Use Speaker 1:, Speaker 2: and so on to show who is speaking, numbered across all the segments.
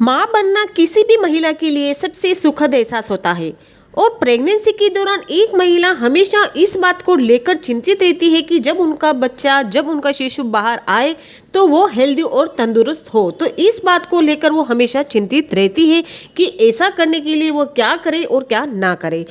Speaker 1: माँ बनना किसी भी महिला के लिए सबसे सुखद एहसास होता है और प्रेगनेंसी के दौरान एक महिला हमेशा इस बात को लेकर चिंतित रहती है कि जब उनका शिशु बाहर आए तो वो हेल्दी और तंदुरुस्त हो। तो इस बात को लेकर वो हमेशा चिंतित रहती है कि ऐसा करने के लिए वो क्या करे और क्या ना करे।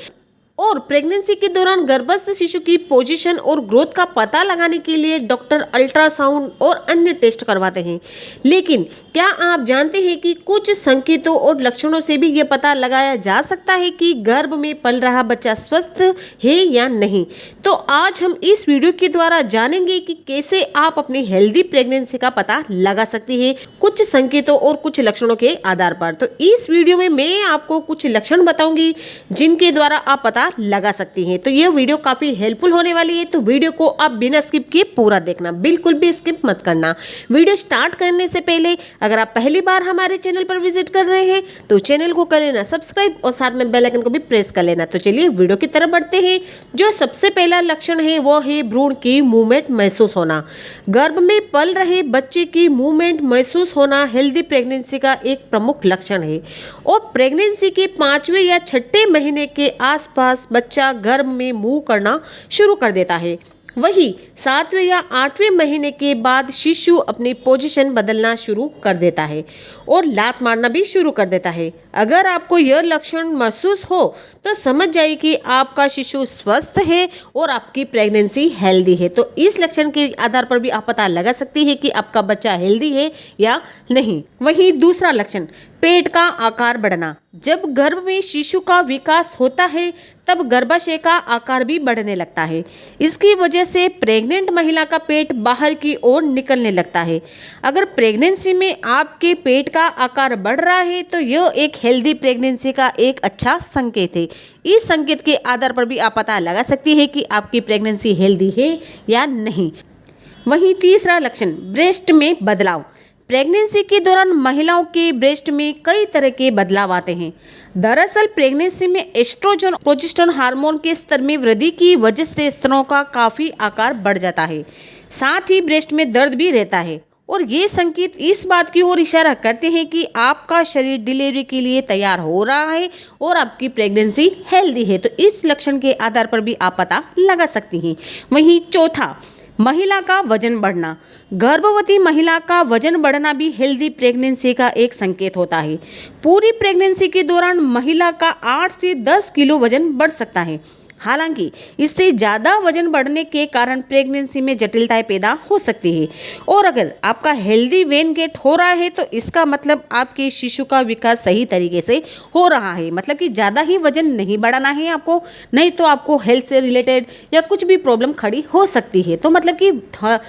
Speaker 1: और प्रेगनेंसी के दौरान गर्भस्थ शिशु की पोजीशन और ग्रोथ का पता लगाने के लिए डॉक्टर अल्ट्रासाउंड और अन्य टेस्ट करवाते हैं। लेकिन क्या आप जानते हैं कि कुछ संकेतों और लक्षणों से भी ये पता लगाया जा सकता है कि गर्भ में पल रहा बच्चा स्वस्थ है या नहीं। तो आज हम इस वीडियो के द्वारा जानेंगे कि कैसे आप अपनी हेल्दी प्रेगनेंसी का पता लगा सकती है कुछ संकेतों और कुछ लक्षणों के आधार पर। तो इस वीडियो में मैं आपको कुछ लक्षण बताऊंगी जिनके द्वारा आप पता लगा सकती हैं। तो यह वीडियो काफी हेल्पफुल होने वाली है, तो वीडियो को आप बिना स्किप किए पूरा देखना, बिल्कुल भी स्किप मत करना। वीडियो स्टार्ट करने से पहले अगर आप पहली बार हमारे चैनल पर विजिट कर रहे हैं तो चैनल को कर लेना सब्सक्राइब और साथ में बेल आइकन को भी प्रेस कर लेना। तो चलिए वीडियो की तरफ बढ़ते हैं। जो सबसे पहला लक्षण है वो है भ्रूण की मूवमेंट महसूस होना। गर्भ में पल रहे बच्चे की मूवमेंट महसूस होना हेल्दी प्रेगनेंसी का एक प्रमुख लक्षण है और प्रेगनेंसी के 5वें या 6ठे महीने के आसपास बच्चा गर्भ में मूव करना शुरू कर देता है। वही 7वें या 8वें महीने के बाद शिशु अपनी पोजीशन बदलना शुरू कर देता है और लात मारना भी शुरू कर देता है। अगर आपको यह लक्षण महसूस हो तो समझ जाइए कि आपका शिशु स्वस्थ है और आपकी प्रेगनेंसी हेल्दी है। तो इस लक्षण के आधार पर भी आप पता लगा सकती है कि आपका बच्चा हेल्दी है या नहीं। वहीं दूसरा लक्षण पेट का आकार बढ़ना। जब गर्भ में शिशु का विकास होता है तब गर्भाशय का आकार भी बढ़ने लगता है। इसकी वजह से प्रेग्नेंट महिला का पेट बाहर की ओर निकलने लगता है। अगर प्रेगनेंसी में आपके पेट का आकार बढ़ रहा है तो यह एक हेल्दी प्रेगनेंसी का एक अच्छा संकेत है। इस संकेत के आधार पर भी आप पता लगा सकती है कि आपकी प्रेगनेंसी हेल्दी है या नहीं। वहीं तीसरा लक्षण ब्रेस्ट में बदलाव। प्रेगनेंसी के दौरान महिलाओं के ब्रेस्ट में कई तरह के बदलाव आते हैं। दरअसल प्रेगनेंसी में एस्ट्रोजन और प्रोजेस्टेरोन हार्मोन के स्तर में वृद्धि की वजह से स्तनों का काफ़ी आकार बढ़ जाता है। साथ ही ब्रेस्ट में दर्द भी रहता है और ये संकेत इस बात की ओर इशारा करते हैं कि आपका शरीर डिलीवरी के लिए तैयार हो रहा है और आपकी प्रेगनेंसी हेल्दी है। तो इस लक्षण के आधार पर भी आप पता लगा सकती हैं। वहीं चौथा, महिला का वजन बढ़ना। गर्भवती महिला का वजन बढ़ना भी हेल्दी प्रेगनेंसी का एक संकेत होता है। पूरी प्रेगनेंसी के दौरान महिला का 8 से 10 किलो वजन बढ़ सकता है। हालांकि इससे ज़्यादा वजन बढ़ने के कारण प्रेगनेंसी में जटिलताएं पैदा हो सकती है और अगर आपका हेल्दी वेन गेट हो रहा है तो इसका मतलब आपके शिशु का विकास सही तरीके से हो रहा है। मतलब कि ज़्यादा ही वजन नहीं बढ़ाना है आपको, नहीं तो आपको हेल्थ से रिलेटेड या कुछ भी प्रॉब्लम खड़ी हो सकती है। तो मतलब कि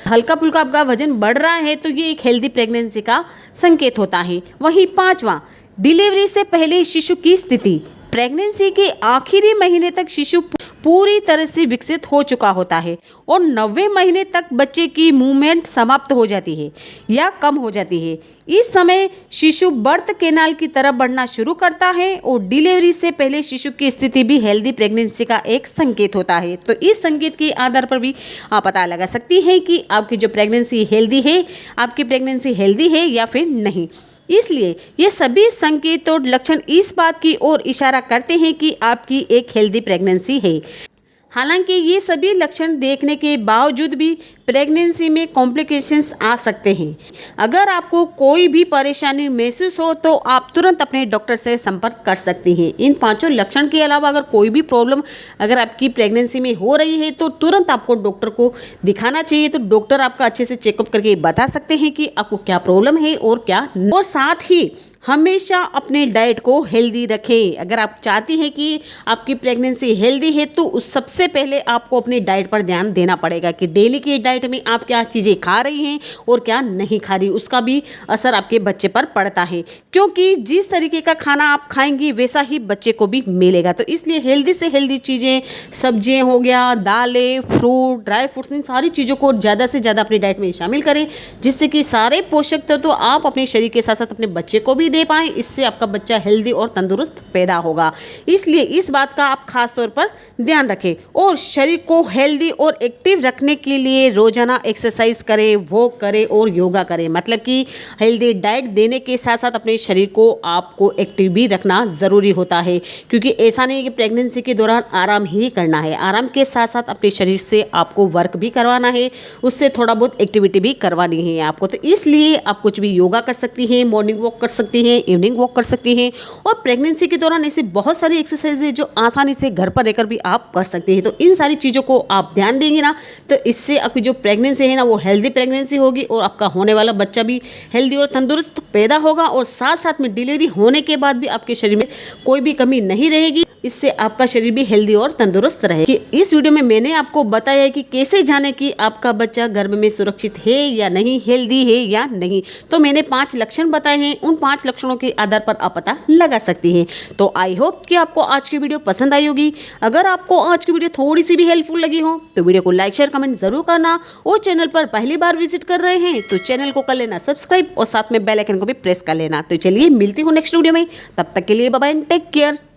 Speaker 1: हल्का फुल्का आपका वजन बढ़ रहा है तो ये एक हेल्दी प्रेगनेंसी का संकेत होता है। वहीं पाँचवा, डिलीवरी से पहले शिशु की स्थिति। प्रेगनेंसी के आखिरी महीने तक शिशु पूरी तरह से विकसित हो चुका होता है और 90वें महीने तक बच्चे की मूवमेंट समाप्त हो जाती है या कम हो जाती है। इस समय शिशु बर्थ कैनाल की तरफ बढ़ना शुरू करता है और डिलीवरी से पहले शिशु की स्थिति भी हेल्दी प्रेगनेंसी का एक संकेत होता है। तो इस संकेत के आधार पर भी आप पता लगा सकती हैं कि आपकी जो प्रेगनेंसी हेल्दी है, आपकी प्रेगनेंसी हेल्दी है या फिर नहीं। इसलिए ये सभी संकेत और लक्षण इस बात की ओर इशारा करते हैं कि आपकी एक हेल्दी प्रेगनेंसी है। हालांकि ये सभी लक्षण देखने के बावजूद भी प्रेगनेंसी में कॉम्प्लिकेशंस आ सकते हैं। अगर आपको कोई भी परेशानी महसूस हो तो आप तुरंत अपने डॉक्टर से संपर्क कर सकती हैं। इन पांचों लक्षण के अलावा अगर कोई भी प्रॉब्लम अगर आपकी प्रेगनेंसी में हो रही है तो तुरंत आपको डॉक्टर को दिखाना चाहिए। तो डॉक्टर आपका अच्छे से चेकअप करके बता सकते हैं कि आपको क्या प्रॉब्लम है और क्या नहीं। और साथ ही हमेशा अपने डाइट को हेल्दी रखें। अगर आप चाहती हैं कि आपकी प्रेगनेंसी हेल्दी है तो उस सबसे पहले आपको अपनी डाइट पर ध्यान देना पड़ेगा कि डेली की डाइट में आप क्या चीज़ें खा रही हैं और क्या नहीं खा रही। उसका भी असर आपके बच्चे पर पड़ता है, क्योंकि जिस तरीके का खाना आप खाएंगी वैसा ही बच्चे को भी मिलेगा। तो इसलिए हेल्दी से हेल्दी चीज़ें, सब्जियाँ हो गया, दालें, फ्रूट, ड्राई फ्रूट्स, इन सारी चीज़ों को ज़्यादा से ज़्यादा अपनी डाइट में शामिल करें, जिससे कि सारे पोषक तत्व तो आप अपने शरीर के साथ साथ अपने बच्चे को भी दे पाएँ, इससे आपका बच्चा हेल्दी और तंदुरुस्त पैदा होगा। इसलिए इस बात का आप खास तौर पर ध्यान रखें और शरीर को हेल्दी और एक्टिव रखने के लिए रोजाना एक्सरसाइज करें, वॉक करें और योगा करें। मतलब कि हेल्दी डाइट देने के साथ साथ अपने शरीर को आपको एक्टिव भी रखना ज़रूरी होता है, क्योंकि ऐसा नहीं है कि प्रेगनेंसी के दौरान आराम ही करना है। आराम के साथ साथ अपने शरीर से आपको वर्क भी करवाना है, उससे थोड़ा बहुत एक्टिविटी भी करवानी है आपको। तो इसलिए आप कुछ भी योगा कर सकती हैं, मॉर्निंग वॉक कर सकती हैं, इवनिंग वॉक कर सकती हैं। और प्रेगनेंसी के दौरान ऐसी बहुत सारी एक्सरसाइज है जो आसानी से घर पर रहकर भी आप कर सकते हैं। तो इन सारी चीज़ों को आप ध्यान देंगे ना, तो इससे आपकी जो प्रेगनेंसी है ना वो हेल्दी प्रेगनेंसी होगी और आपका होने वाला बच्चा भी हेल्दी और तंदुरुस्त पैदा होगा। और साथ साथ में डिलीवरी होने के बाद भी आपके शरीर में कोई भी कमी नहीं रहेगी, इससे आपका शरीर भी हेल्दी और तंदुरुस्त रहेगा। इस वीडियो में मैंने आपको बताया है कि कैसे जाने कि आपका बच्चा गर्भ में सुरक्षित है या नहीं, हेल्दी है या नहीं। तो मैंने 5 लक्षण बताए हैं, उन 5 लक्षणों के आधार पर आप पता लगा सकती हैं। तो आई होप कि आपको आज की वीडियो पसंद आई होगी। अगर आपको आज की वीडियो थोड़ी सी भी हेल्पफुल लगी हो तो वीडियो को लाइक शेयर कमेंट जरूर करना। और चैनल पर पहली बार विजिट कर रहे हैं तो चैनल को कर लेना सब्सक्राइब और साथ में बेल आइकन को भी प्रेस कर लेना। तो चलिए मिलती हूँ नेक्स्ट वीडियो में, तब तक के लिए बाय बाय, टेक केयर।